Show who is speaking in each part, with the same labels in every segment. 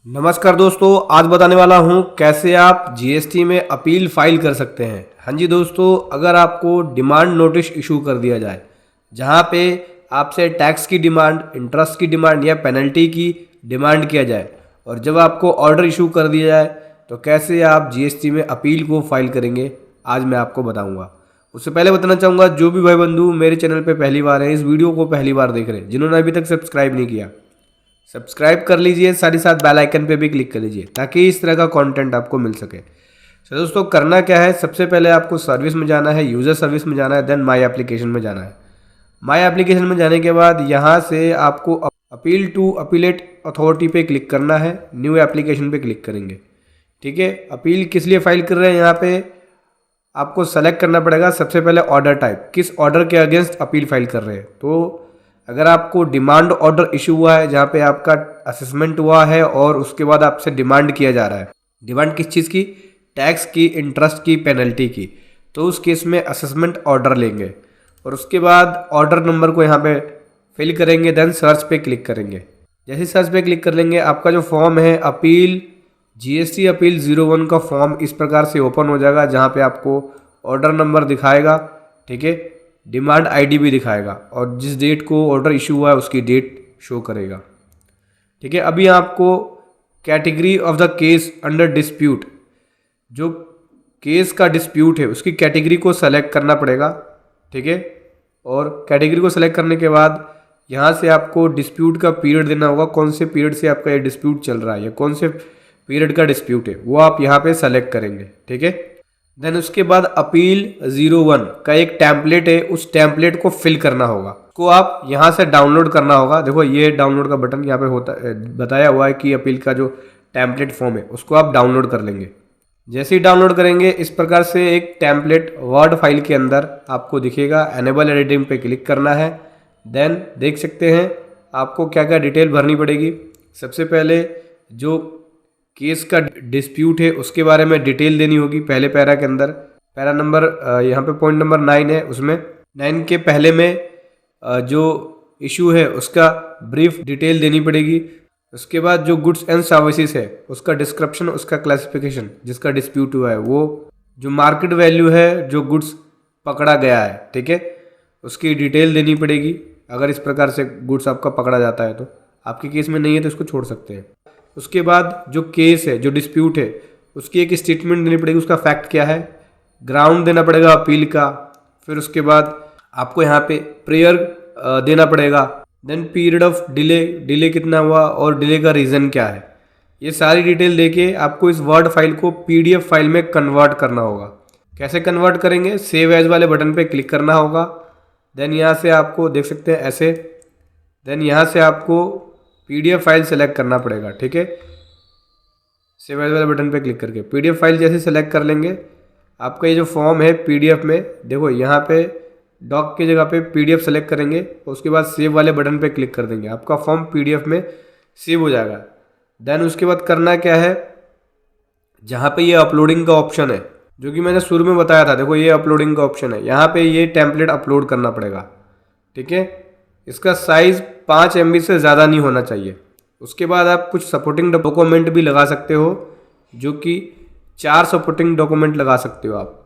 Speaker 1: नमस्कार दोस्तों, आज बताने वाला हूं कैसे आप जीएसटी में अपील फाइल कर सकते हैं। हाँ जी दोस्तों, अगर आपको डिमांड नोटिस इशू कर दिया जाए जहां पे आपसे टैक्स की डिमांड, इंटरेस्ट की डिमांड या पेनल्टी की डिमांड किया जाए और जब आपको ऑर्डर इशू कर दिया जाए तो कैसे आप जीएसटी में अपील को फाइल करेंगे, आज मैं आपको बताऊँगा। उससे पहले बताना चाहूँगा, जो भी भाई बंधु मेरे चैनल पर पहली बार है, इस वीडियो को पहली बार देख रहे हैं, जिन्होंने अभी तक सब्सक्राइब नहीं किया सब्सक्राइब कर लीजिए, साथ ही साथ बेल आइकन पे भी क्लिक कर लीजिए ताकि इस तरह का कंटेंट आपको मिल सके। तो दोस्तों, करना क्या है, सबसे पहले आपको सर्विस में जाना है, यूज़र सर्विस में जाना है, देन माई एप्लीकेशन में जाना है। माई एप्लीकेशन में जाने के बाद यहाँ से आपको अपील टू अपीलेट अथॉरिटी पे क्लिक करना है, न्यू एप्लीकेशन पे क्लिक करेंगे। ठीक है, अपील किस लिए फाइल कर रहे हैं यहाँ पे आपको सेलेक्ट करना पड़ेगा। सबसे पहले ऑर्डर टाइप, किस ऑर्डर के अगेंस्ट अपील फाइल कर रहे हैं। तो अगर आपको डिमांड ऑर्डर इशू हुआ है जहाँ पे आपका असेसमेंट हुआ है और उसके बाद आपसे डिमांड किया जा रहा है, डिमांड किस चीज़ की, टैक्स की, इंटरेस्ट की, पेनल्टी की, तो उस केस में असेसमेंट ऑर्डर लेंगे और उसके बाद ऑर्डर नंबर को यहाँ पे फिल करेंगे, देन सर्च पे क्लिक करेंगे। जैसे सर्च पे क्लिक कर लेंगे, आपका जो फॉर्म है अपील जीएसटी अपील 01 का फॉर्म इस प्रकार से ओपन हो जाएगा जहाँ पे आपको ऑर्डर नंबर दिखाएगा, ठीक है, डिमांड आईडी भी दिखाएगा और जिस डेट को ऑर्डर इशू हुआ है उसकी डेट शो करेगा। ठीक है, अभी आपको category of the case under dispute, जो केस का डिस्प्यूट है उसकी कैटेगरी को सेलेक्ट करना पड़ेगा। ठीक है, और कैटेगरी को सेलेक्ट करने के बाद यहाँ से आपको डिस्प्यूट का पीरियड देना होगा, कौन से पीरियड से आपका ये डिस्प्यूट चल रहा है या कौन से पीरियड का डिस्प्यूट है वो आप यहाँ पे सेलेक्ट करेंगे। ठीक है, देन उसके बाद अपील 01 का एक टेम्पलेट है, उस टेम्पलेट को फिल करना होगा, को आप यहाँ से डाउनलोड करना होगा। देखो ये डाउनलोड का बटन यहाँ पे होता है, बताया हुआ है कि अपील का जो टेम्पलेट फॉर्म है उसको आप डाउनलोड कर लेंगे। जैसे ही डाउनलोड करेंगे इस प्रकार से एक टेम्पलेट वर्ड फाइल के अंदर आपको दिखेगा। एनेबल एडिटिंग पे क्लिक करना है, देन देख सकते हैं आपको क्या क्या डिटेल भरनी पड़ेगी। सबसे पहले जो केस का डिस्प्यूट है उसके बारे में डिटेल देनी होगी पहले पैरा के अंदर। पैरा नंबर यहाँ पे पॉइंट नंबर 9 है, उसमें 9 के पहले में जो इशू है उसका ब्रीफ डिटेल देनी पड़ेगी। उसके बाद जो गुड्स एंड सर्विसेज है उसका डिस्क्रिप्शन, उसका क्लासिफिकेशन जिसका डिस्प्यूट हुआ है, वो जो मार्केट वैल्यू है जो गुड्स पकड़ा गया है, ठीक है, उसकी डिटेल देनी पड़ेगी। अगर इस प्रकार से गुड्स आपका पकड़ा जाता है तो, आपके केस में नहीं है तो इसको छोड़ सकते हैं। उसके बाद जो केस है, जो डिस्प्यूट है, उसकी एक स्टेटमेंट देनी पड़ेगी, उसका फैक्ट क्या है, ग्राउंड देना पड़ेगा अपील का। फिर उसके बाद आपको यहाँ पे प्रेयर देना पड़ेगा, then period of delay, delay कितना हुआ और डिले का रीज़न क्या है। ये सारी डिटेल देके आपको इस वर्ड फाइल को पीडीएफ फाइल में कन्वर्ट करना होगा। कैसे कन्वर्ट करेंगे, सेव एज वाले बटन पे क्लिक करना होगा, देन यहाँ से आपको देख सकते हैं ऐसे, देन यहाँ से आपको पीडीएफ फाइल सेलेक्ट करना पड़ेगा। ठीक है, सेव एज वाले बटन पे क्लिक करके पीडीएफ फाइल जैसे सेलेक्ट कर लेंगे, आपका ये जो फॉर्म है पीडीएफ में, देखो यहाँ पे डॉक की जगह पे पीडीएफ सेलेक्ट करेंगे, उसके बाद सेव वाले बटन पे क्लिक कर देंगे, आपका फॉर्म पीडीएफ में सेव हो जाएगा। देन उसके बाद करना क्या है, जहाँ पे ये अपलोडिंग का ऑप्शन है जो कि मैंने शुरू में बताया था, देखो ये अपलोडिंग का ऑप्शन है, यहाँ पे ये टेम्पलेट अपलोड करना पड़ेगा। ठीक है, इसका साइज़ 5 MB से ज़्यादा नहीं होना चाहिए। उसके बाद आप कुछ सपोर्टिंग डॉक्यूमेंट भी लगा सकते हो, जो कि 4 सपोर्टिंग डॉक्यूमेंट लगा सकते हो आप।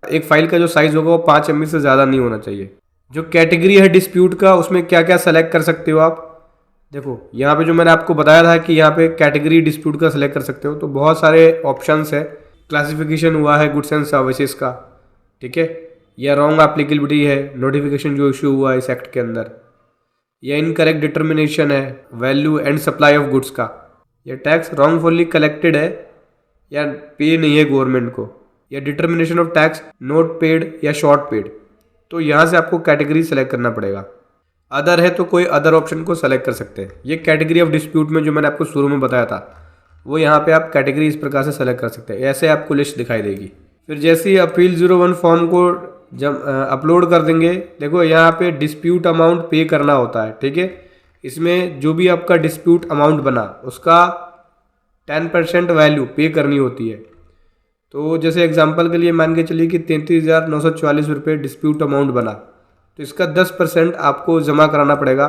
Speaker 1: एक फाइल का जो साइज़ होगा वो 5 MB से ज़्यादा नहीं होना चाहिए। जो कैटेगरी है डिस्प्यूट का, उसमें क्या क्या सेलेक्ट कर सकते हो आप, देखो यहाँ पे जो मैंने आपको बताया था कि यहाँ पे कैटेगरी डिस्प्यूट का सेलेक्ट कर सकते हो, तो बहुत सारे ऑप्शंस है। क्लासिफिकेशन हुआ है गुड्स एंड सर्विसेज का, ठीक है, या रॉन्ग एप्लीकेबिलिटी है, नोटिफिकेशन जो इशू हुआ है इस एक्ट के अंदर, या इनकरेक्ट डिटर्मिनेशन है value and supply of goods का, या टैक्स रॉन्गफुली कलेक्टेड है या पे नहीं है गवर्नमेंट को, या determination of tax note paid या शॉर्ट पेड। तो यहाँ से आपको कैटेगरी सेलेक्ट करना पड़ेगा। अदर है तो कोई अदर ऑप्शन को सेलेक्ट कर सकते हैं। ये कैटेगरी ऑफ डिस्प्यूट में जो मैंने आपको शुरू में बताया था, वो यहाँ पे आप कैटेगरी इस प्रकार से सेलेक्ट कर सकते हैं, ऐसे आपको लिस्ट दिखाई देगी। फिर जैसे ही अपील 01 फॉर्म को जब अपलोड कर देंगे, देखो यहाँ पे डिस्प्यूट अमाउंट पे करना होता है। ठीक है, इसमें जो भी आपका डिस्प्यूट अमाउंट बना उसका 10% वैल्यू पे करनी होती है। तो जैसे एग्जांपल के लिए मान के चलिए कि 33,944 रुपये डिस्प्यूट अमाउंट बना, तो इसका 10% आपको जमा कराना पड़ेगा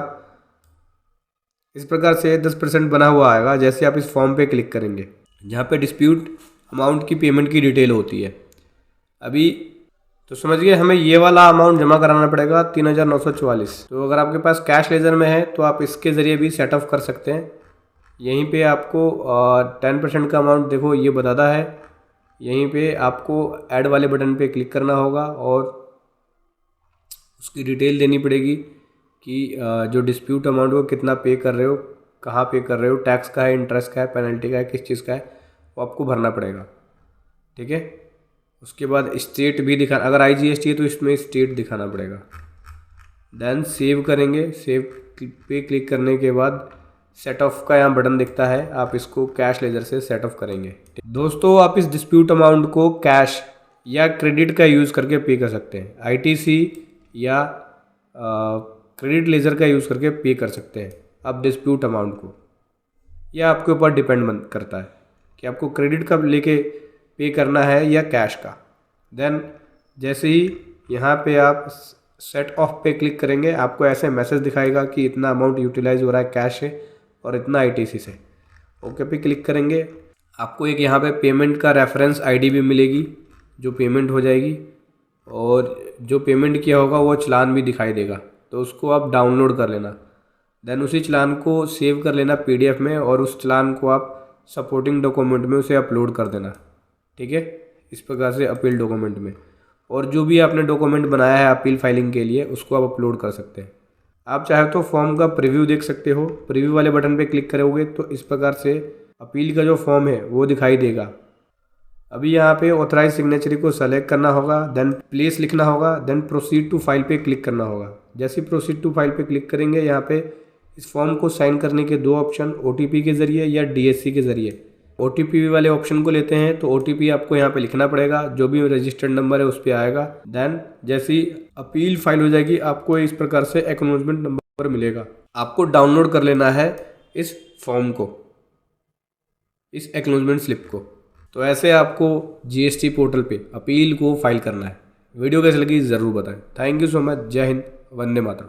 Speaker 1: इस प्रकार से 10% बना हुआ आएगा जैसे आप इस फॉर्म पे क्लिक करेंगे, जहाँ पे डिस्प्यूट अमाउंट की पेमेंट की डिटेल होती है। अभी तो समझिए हमें ये वाला अमाउंट जमा कराना पड़ेगा 3,944। तो अगर आपके पास कैश लेजर में है तो आप इसके ज़रिए भी सेट ऑफ कर सकते हैं। यहीं पे आपको 10% का अमाउंट देखो ये बताता है। यहीं पे आपको ऐड वाले बटन पे क्लिक करना होगा और उसकी डिटेल देनी पड़ेगी कि जो डिस्प्यूट अमाउंट को कितना पे कर रहे हो, कहाँ पे कर रहे हो, टैक्स का है, इंटरेस्ट का है, पेनल्टी का है, किस चीज़ का है, वो आपको भरना पड़ेगा। ठीक है। उसके बाद स्टेट भी दिखा, अगर IGST है तो इसमें स्टेट दिखाना पड़ेगा। देन सेव करेंगे। सेव पे क्लिक करने के बाद सेट ऑफ का यहाँ बटन दिखता है, आप इसको कैश लेजर से सेट ऑफ करेंगे। दोस्तों आप इस डिस्प्यूट अमाउंट को कैश या क्रेडिट का यूज़ करके पे कर सकते हैं। ITC या क्रेडिट लेजर का यूज़ करके पे कर सकते हैं आप डिस्प्यूट अमाउंट को। यह आपके ऊपर डिपेंड करता है कि आपको क्रेडिट का लेके पे करना है या कैश का। देन जैसे ही यहाँ पे आप सेट ऑफ पे क्लिक करेंगे, आपको ऐसे मैसेज दिखाएगा कि इतना अमाउंट यूटिलाइज हो रहा है कैश से और इतना ITC से। ओके पे क्लिक करेंगे, आपको एक यहाँ पे पेमेंट का रेफरेंस ID भी मिलेगी जो पेमेंट हो जाएगी, और जो पेमेंट किया होगा वो चालान भी दिखाई देगा, तो उसको आप डाउनलोड कर लेना। देन उसी चालान को सेव कर लेना PDF में, और उस चालान को आप सपोर्टिंग डॉक्यूमेंट में उसे अपलोड कर देना। ठीक है, इस प्रकार से अपील डॉक्यूमेंट में, और जो भी आपने डॉक्यूमेंट बनाया है अपील फाइलिंग के लिए उसको आप अपलोड कर सकते हैं। आप चाहे तो फॉर्म का प्रीव्यू देख सकते हो। प्रीव्यू वाले बटन पे क्लिक करोगे तो इस प्रकार से अपील का जो फॉर्म है वो दिखाई देगा। अभी यहाँ पे ऑथराइज सिग्नेचरी को सेलेक्ट करना होगा, देन प्लेस लिखना होगा, देन प्रोसीड टू फाइल पे क्लिक करना होगा। जैसे ही प्रोसीड टू फाइल पे क्लिक करेंगे, यहाँ पे इस फॉर्म को साइन करने के 2 ऑप्शन, OTP के ज़रिए या DSC के ज़रिए। OTP वाले ऑप्शन को लेते हैं तो OTP आपको यहाँ पे लिखना पड़ेगा, जो भी रजिस्टर्ड नंबर है उस पर आएगा। देन जैसी अपील फाइल हो जाएगी, आपको इस प्रकार से एक्नॉलेजमेंट नंबर मिलेगा। आपको डाउनलोड कर लेना है इस फॉर्म को, इस एक्नॉलेजमेंट स्लिप को। तो ऐसे आपको GST पोर्टल पे अपील को फाइल करना है। वीडियो कैसी लगी ज़रूर बताएं। Thank you so much. जय हिंद, वंदे मातरम।